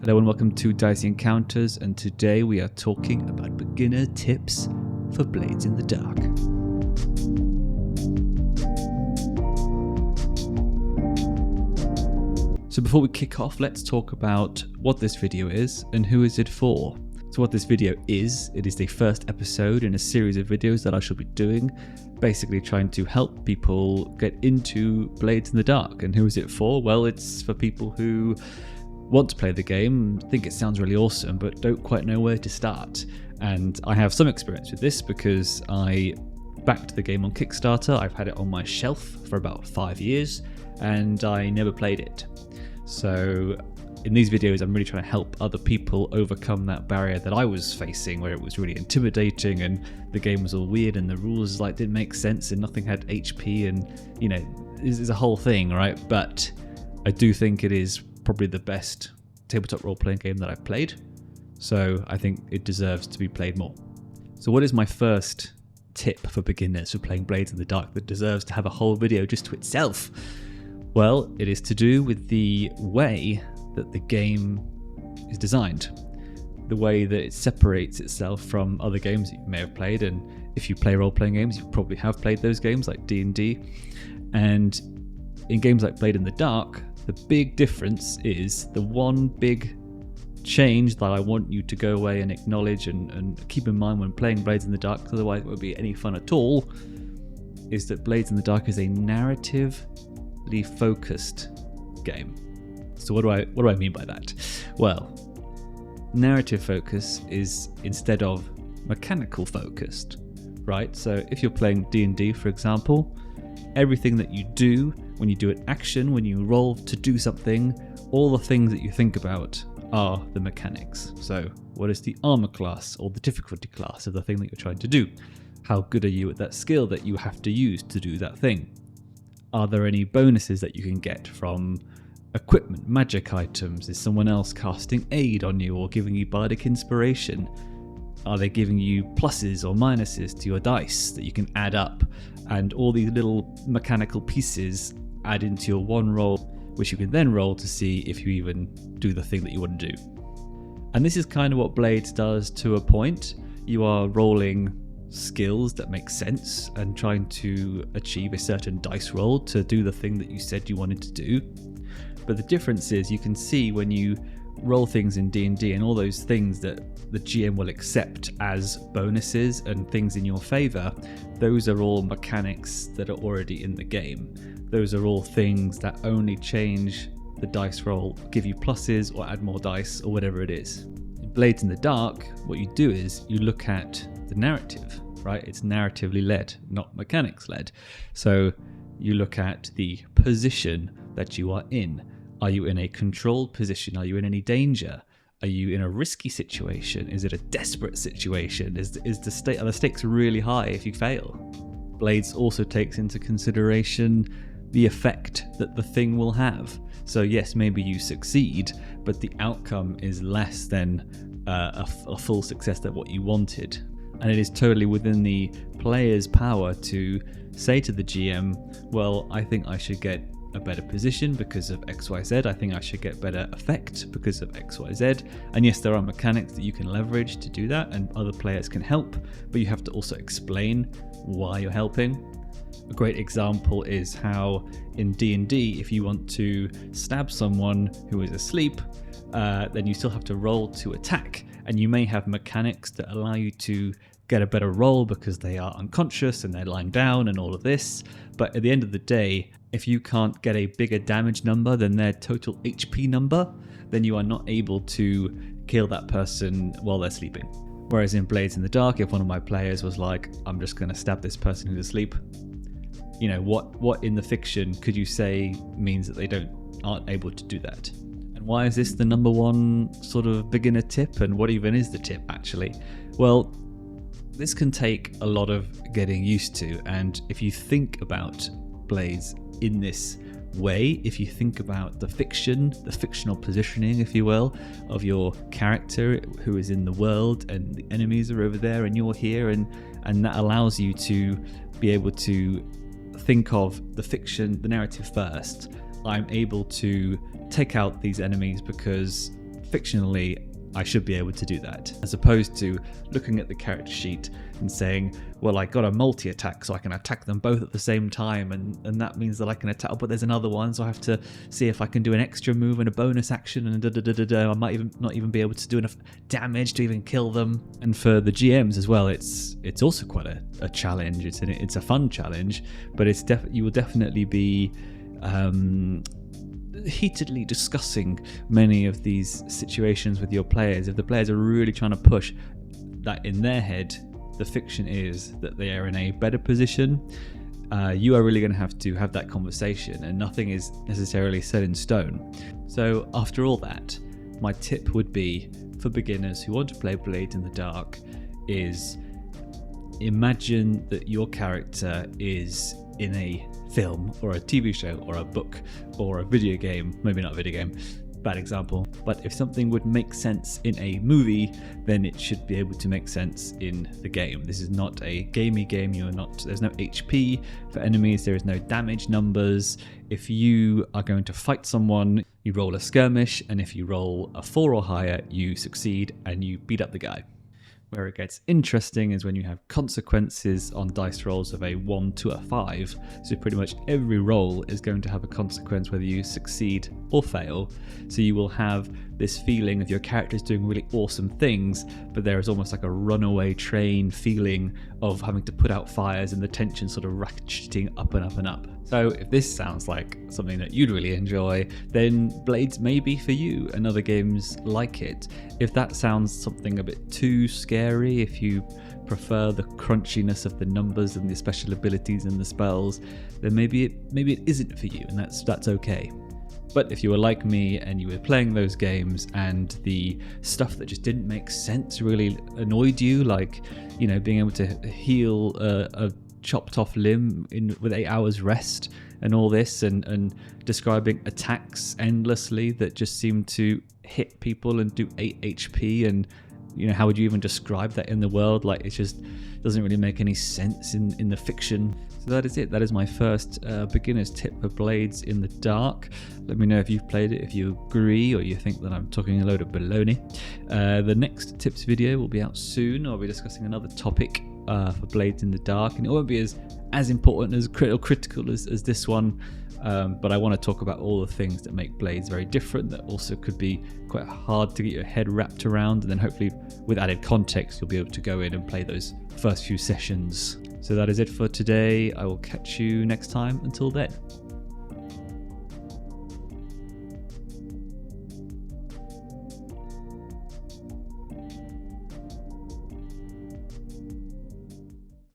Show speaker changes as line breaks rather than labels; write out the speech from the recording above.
Hello and welcome to Dicey Encounters, and today we are talking about beginner tips for Blades in the Dark. So before we kick off, let's talk about what this video is and who is it for. So what this video is, it is the first episode in a series of videos that I shall be doing, basically trying to help people get into Blades in the Dark. And who is it for? Well, it's for people who want to play the game, think it sounds really awesome, but don't quite know where to start. And I have some experience with this because I backed the game on Kickstarter. I've had it on my shelf for about 5 years and I never played it. So in these videos, I'm really trying to help other people overcome that barrier that I was facing, where it was really intimidating and the game was all weird and the rules didn't make sense and nothing had HP and it's a whole thing, right? But I do think it is probably the best tabletop role-playing game that I've played, so I think it deserves to be played more. So what is my first tip for beginners for playing Blades in the Dark that deserves to have a whole video just to itself? Well, it is to do with the way that the game is designed, the way that it separates itself from other games that you may have played. And if you play role-playing games, you probably have played those games like D&D. And in games like Blade in the Dark, the big difference is the one big change that I want you to go away and acknowledge and keep in mind when playing Blades in the Dark, because otherwise it won't be any fun at all, is that Blades in the Dark is a narratively focused game. So what do I mean by that? Well, narrative focus is instead of mechanical focused, right? So if you're playing D&D, for example, everything that you do, when you do an action, when you roll to do something, all the things that you think about are the mechanics. So what is the armor class or the difficulty class of the thing that you're trying to do? How good are you at that skill that you have to use to do that thing? Are there any bonuses that you can get from equipment, magic items? Is someone else casting aid on you or giving you bardic inspiration? Are they giving you pluses or minuses to your dice that you can add up? And all these little mechanical pieces add into your one roll, which you can then roll to see if you even do the thing that you want to do. And this is kind of what Blades does to a point. You are rolling skills that make sense and trying to achieve a certain dice roll to do the thing that you said you wanted to do. But the difference is you can see when you roll things in D&D and all those things that the GM will accept as bonuses and things in your favor, those are all mechanics that are already in the game. Those are all things that only change the dice roll, give you pluses or add more dice or whatever it is. In Blades in the Dark, what you do is you look at the narrative, right? It's narratively led, not mechanics led. So you look at the position that you are in. Are you in a controlled position? Are you in any danger? Are you in a risky situation? Is it a desperate situation? Are the stakes really high if you fail? Blades also takes into consideration the effect that the thing will have. So yes, maybe you succeed, but the outcome is less than a full success than what you wanted. And it is totally within the player's power to say to the GM, well, I think I should get a better position because of XYZ. I think I should get better effect because of XYZ. And yes, there are mechanics that you can leverage to do that and other players can help, but you have to also explain why you're helping. A great example is how in D&D, if you want to stab someone who is asleep, then you still have to roll to attack, and you may have mechanics that allow you to get a better roll because they are unconscious and they're lying down and all of this. But at the end of the day, if you can't get a bigger damage number than their total HP number, then you are not able to kill that person while they're sleeping. Whereas in Blades in the Dark, if one of my players was like, I'm just going to stab this person who's asleep, what in the fiction could you say means that they aren't able to do that? And why is this the number one sort of beginner tip? And what even is the tip actually? Well, this can take a lot of getting used to. And if you think about Blades in this way, if you think about the fictional positioning, if you will, of your character who is in the world and the enemies are over there and you're here, and that allows you to be able to think of the narrative first. I'm able to take out these enemies because fictionally, I should be able to do that, as opposed to looking at the character sheet and saying, well, I got a multi-attack, so I can attack them both at the same time, and that means that I can attack, but there's another one, so I have to see if I can do an extra move and a bonus action, and I might not even be able to do enough damage to even kill them. And for the GMs as well, it's also quite a challenge. It's a fun challenge, but you will definitely be heatedly discussing many of these situations with your players. If the players are really trying to push that in their head, the fiction is that they are in a better position, you are really going to have that conversation, and nothing is necessarily set in stone. So after all that, my tip would be for beginners who want to play Blades in the Dark is imagine that your character is in a film or a TV show or a book or a video game. Maybe not a video game, bad example, but if something would make sense in a movie, then it should be able to make sense in the game. This is not a gamey game. There's no HP for enemies, there is no damage numbers. If you are going to fight someone, you roll a skirmish, and if you roll a 4 or higher, you succeed and you beat up the guy. Where it gets interesting is when you have consequences on dice rolls of a 1 to a 5. So pretty much every roll is going to have a consequence whether you succeed or fail. So you will have this feeling of your characters doing really awesome things, but there is almost like a runaway train feeling of having to put out fires and the tension sort of ratcheting up and up and up. So if this sounds like something that you'd really enjoy, then Blades may be for you and other games like it. If that sounds something a bit too scary, if you prefer the crunchiness of the numbers and the special abilities and the spells, then maybe it isn't for you, and that's okay. But if you were like me and you were playing those games and the stuff that just didn't make sense really annoyed you, like, you know, being able to heal a chopped off limb with 8 hours rest and all this, and describing attacks endlessly that just seem to hit people and do 8 HP, and you know, how would you even describe that in the world? Like, it just doesn't really make any sense in the fiction. So that is it. That is my first beginner's tip for Blades in the Dark. Let me know if you've played it, if you agree, or you think that I'm talking a load of baloney. The next tips video will be out soon. I'll be discussing another topic for Blades in the Dark, and it won't be as important, as critical as this one. But I want to talk about all the things that make Blades very different, that also could be quite hard to get your head wrapped around, and then hopefully with added context you'll be able to go in and play those first few sessions. So that is it for today. I will catch you next time. Until then.